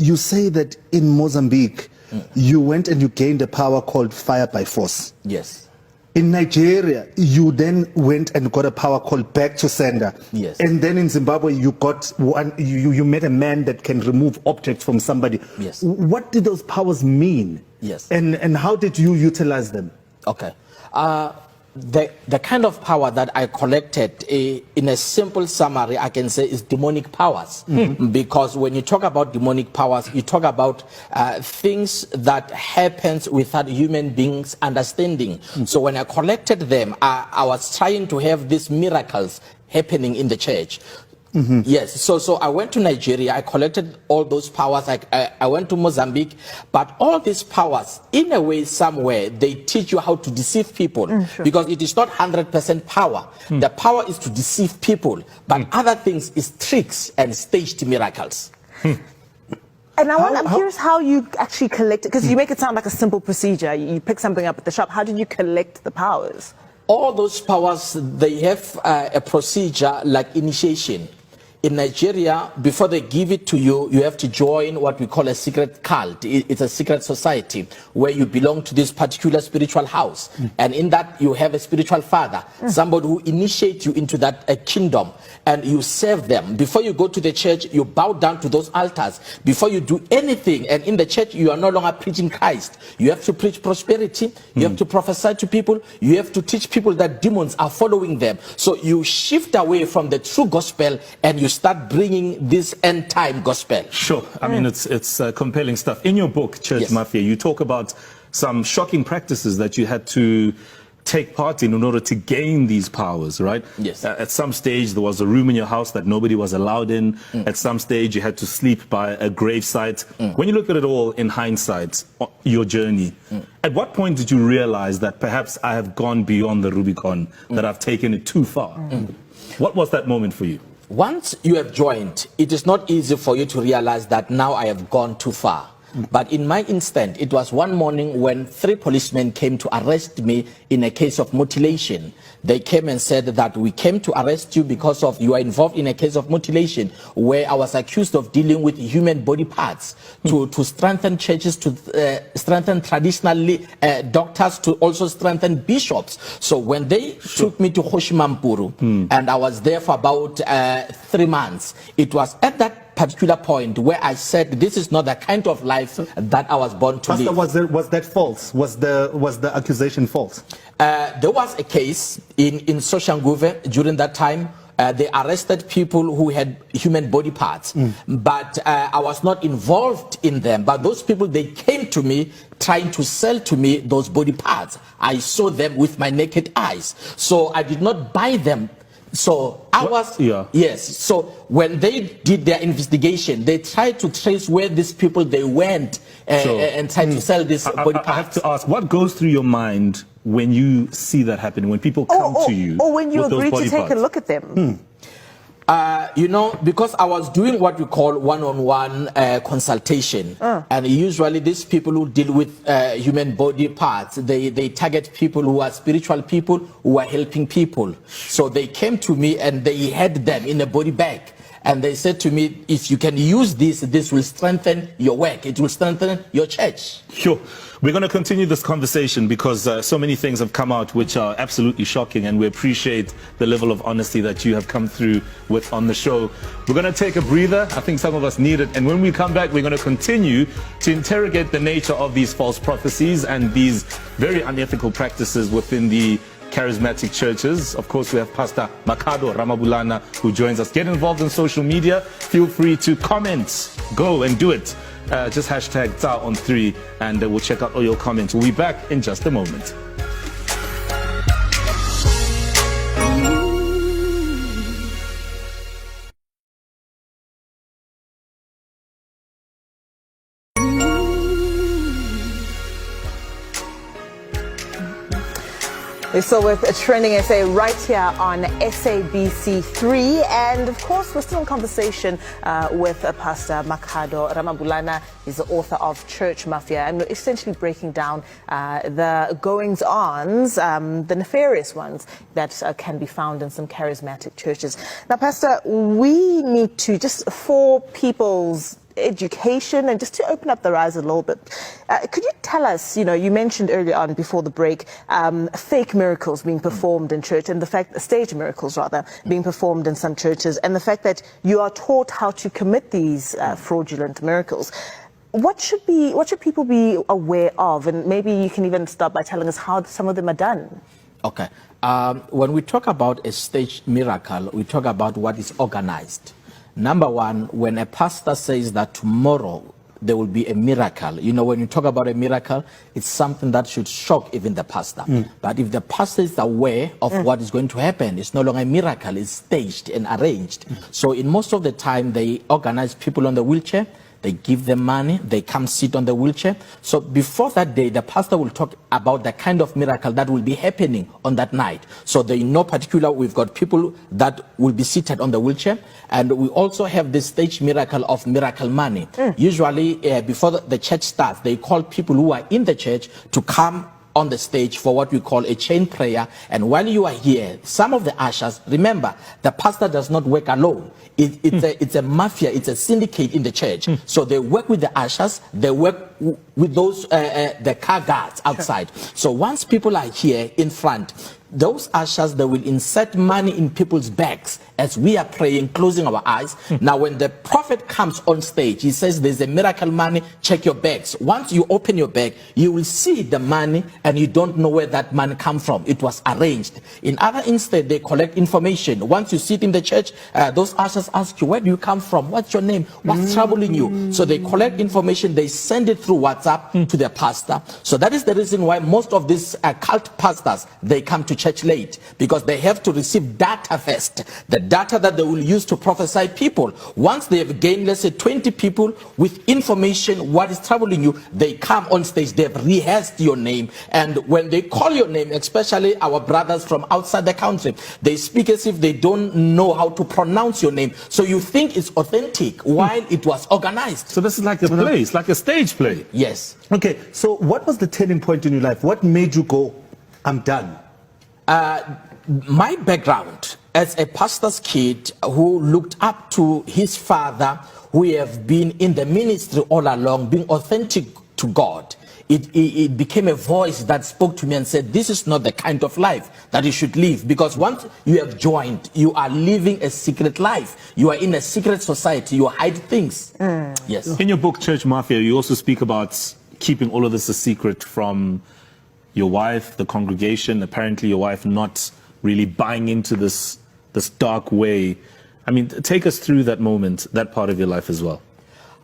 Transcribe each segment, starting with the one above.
you say that in Mozambique, you went and you gained a power called fire by force. Yes. In Nigeria, you then went and got a power called back to sender. Yes. And then in Zimbabwe, you got one. You met a man that can remove objects from somebody. Yes. What did those powers mean? Yes. And how did you utilize them? Okay. The kind of power that I collected, in a simple summary, I can say is demonic powers. Because when you talk about demonic powers, you talk about things that happens without human beings understanding. So when I collected them, I was trying to have these miracles happening in the church. Yes, so I went to Nigeria, I collected all those powers, I went to Mozambique, but all these powers, in a way, somewhere, they teach you how to deceive people, because it is not 100% power. The power is to deceive people, but other things is tricks and staged miracles. And I'm curious how you actually collect it, because you make it sound like a simple procedure. You pick something up at the shop. How did you collect the powers? All those powers, they have a procedure like initiation. In Nigeria, before they give it to you, you have to join what we call a secret cult. It's a secret society where you belong to this particular spiritual house. And in that, you have a spiritual father, somebody who initiates you into that kingdom, and you serve them. Before you go to the church, you bow down to those altars. Before you do anything, and in the church, you are no longer preaching Christ. You have to preach prosperity. You have to prophesy to people. You have to teach people that demons are following them. So you shift away from the true gospel, and you start bringing this end time gospel. Sure. I mean, it's compelling stuff. In your book, Church Mafia, you talk about some shocking practices that you had to take part in order to gain these powers, right? Yes. At some stage, there was a room in your house that nobody was allowed in. At some stage, you had to sleep by a gravesite. When you look at it all in hindsight, your journey, at what point did you realize that perhaps I have gone beyond the Rubicon, that I've taken it too far? What was that moment for you? Once you have joined, it is not easy for you to realize that now I have gone too far. But in my instant, it was one morning when 3 policemen came to arrest me in a case of mutilation. They came and said that we came to arrest you because of you are involved in a case of mutilation where I was accused of dealing with human body parts to strengthen churches, to strengthen traditionally doctors, to also strengthen bishops. So when they took me to Hoshimampuru, and I was there for about 3 months, it was at that particular point where I said, this is not the kind of life that I was born to live. Was that false? Was the accusation false? There was a case in Soshanguve during that time. They arrested people who had human body parts, but I was not involved in them. But those people, they came to me trying to sell to me those body parts. I saw them with my naked eyes. So I did not buy them. So I was, yes. So when they did their investigation, they tried to trace where these people they went and tried to sell this body parts. I have to ask, what goes through your mind when you see that happening, when people come to you? Or when you with agree those to take a look at them? You know, because I was doing what we call one-on-one consultation, and usually these people who deal with human body parts, they target people who are spiritual people who are helping people. So they came to me and they had them in a body bag. And they said to me, if you can use this, this will strengthen your work. It will strengthen your church. Sure. We're going to continue this conversation because so many things have come out which are absolutely shocking, and we appreciate the level of honesty that you have come through with on the show. We're going to take a breather. I think some of us need it. And when we come back, we're going to continue to interrogate the nature of these false prophecies and these very unethical practices within the charismatic churches. Of course, we have Pastor Makhado Ramabulana who joins us. Get involved in social media. Feel free to comment. Go and do it. Just hashtag #on3 and we'll check out all your comments. We'll be back in just a moment. We're still with a trending essay right here on SABC3, and of course we're still in conversation with Pastor Makhado Ramabulana. He's the author of Church Mafia, and we're essentially breaking down the goings-ons, the nefarious ones that can be found in some charismatic churches. Now, Pastor, we need to, just for people's education, and just to open up their eyes a little bit. Could you tell us, you mentioned earlier on before the break, fake miracles being performed in church, and the fact that stage miracles rather being performed in some churches, and the fact that you are taught how to commit these fraudulent miracles. What should people be aware of? And maybe you can even start by telling us how some of them are done. Okay. When we talk about a staged miracle, we talk about what is organized. Number one, when a pastor says that tomorrow there will be a miracle, when you talk about a miracle, it's something that should shock even the pastor. But if the pastor is aware of what is going to happen, it's no longer a miracle, it's staged and arranged. So in most of the time, they organize people on the wheelchair, they give them money, they come sit on the wheelchair. So before that day, the pastor will talk about the kind of miracle that will be happening on that night. So they know particular, we've got people that will be seated on the wheelchair. And we also have this stage miracle of miracle money. Usually before the church starts, they call people who are in the church to come on the stage for what we call a chain prayer. And while you are here, some of the ushers, remember, the pastor does not work alone. It's a mafia, it's a syndicate in the church. So they work with the ushers, they work with those, the car guards outside. So once people are here in front, those ushers, they will insert money in people's bags as we are praying, closing our eyes. Now, when the prophet comes on stage, he says, there's a miracle money, check your bags. Once you open your bag, you will see the money and you don't know where that money comes from. It was arranged. In other instead, they collect information. Once you sit in the church, those ushers ask you, where do you come from? What's your name? What's troubling you? So they collect information, they send it through WhatsApp to their pastor. So that is the reason why most of these cult pastors, they come to church late, because they have to receive data first, the data that they will use to prophesy people. Once they have gained, let's say 20 people with information, what is troubling you, they come on stage, they've rehearsed your name, and when they call your name, especially our brothers from outside the country, they speak as if they don't know how to pronounce your name, so you think it's authentic while it was organized. So this is like a play, it's like a stage play. Yes. Okay, so what was the turning point in your life? What made you go, I'm done? My background as a pastor's kid who looked up to his father, who have been in the ministry all along, being authentic to God, it became a voice that spoke to me and said, this is not the kind of life that you should live, because once you have joined, you are living a secret life. You are in a secret society. You hide things. Yes. In your book, Church Mafia, you also speak about keeping all of this a secret from your wife, the congregation, apparently your wife not really buying into this dark way. I mean, take us through that moment, that part of your life as well.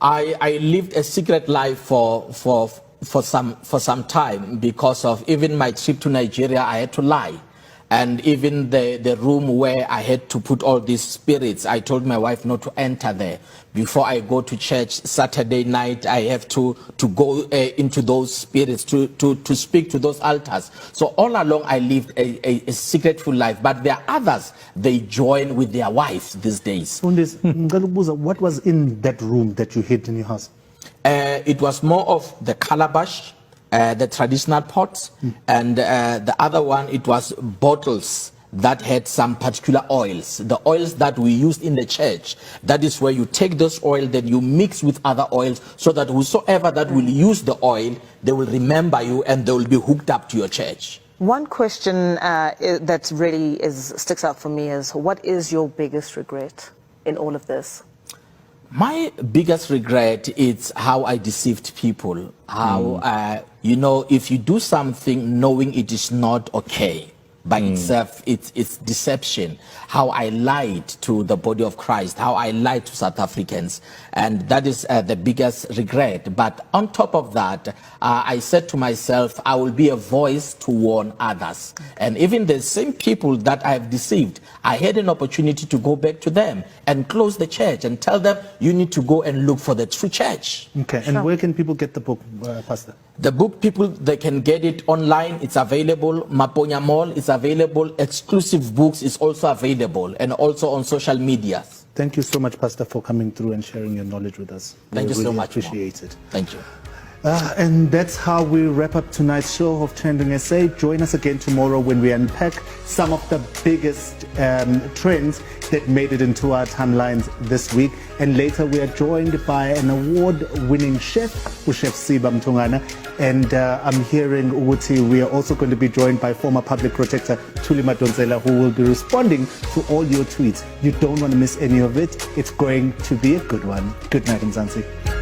I lived a secret life for some time because of even my trip to Nigeria. I had to lie. And even the room where I had to put all these spirits, I told my wife not to enter there. Before I go to church Saturday night, I have to go into those spirits, to speak to those altars. So all along I lived a secretful life. But there are others, they join with their wives these days. What was in that room that you hid in your house? It was more of the calabash, the traditional pots, and the other one, it was bottles that had some particular oils, the oils that we used in the church. That is where you take this oil, then you mix with other oils, so that whosoever that will use the oil, they will remember you and they will be hooked up to your church. One question that really sticks out for me is, what is your biggest regret in all of this? My biggest regret is how I deceived people. How, if you do something knowing it is not okay by itself, it's deception. How I lied to the body of Christ, how I lied to South Africans. And that is the biggest regret. But on top of that, I said to myself, I will be a voice to warn others. And even the same people that I have deceived, I had an opportunity to go back to them and close the church and tell them, you need to go and look for the true church. Okay, and where can people get the book, Pastor? The book, people, they can get it online. It's available. Maponya Mall is available. Exclusive books is also available, and also on social media. Thank you so much, Pastor, for coming through and sharing your knowledge with us. Thank you so much. Appreciate it. Thank you. And that's how we wrap up tonight's show of Trending SA. Join us again tomorrow when we unpack some of the biggest trends that made it into our timelines this week. And later we are joined by an award-winning chef, Chef Siba Mtungana. And I'm hearing Uguti, we are also going to be joined by former public protector Thuli Madonsela, who will be responding to all your tweets. You don't want to miss any of it. It's going to be a good one. Good night, Mzansi.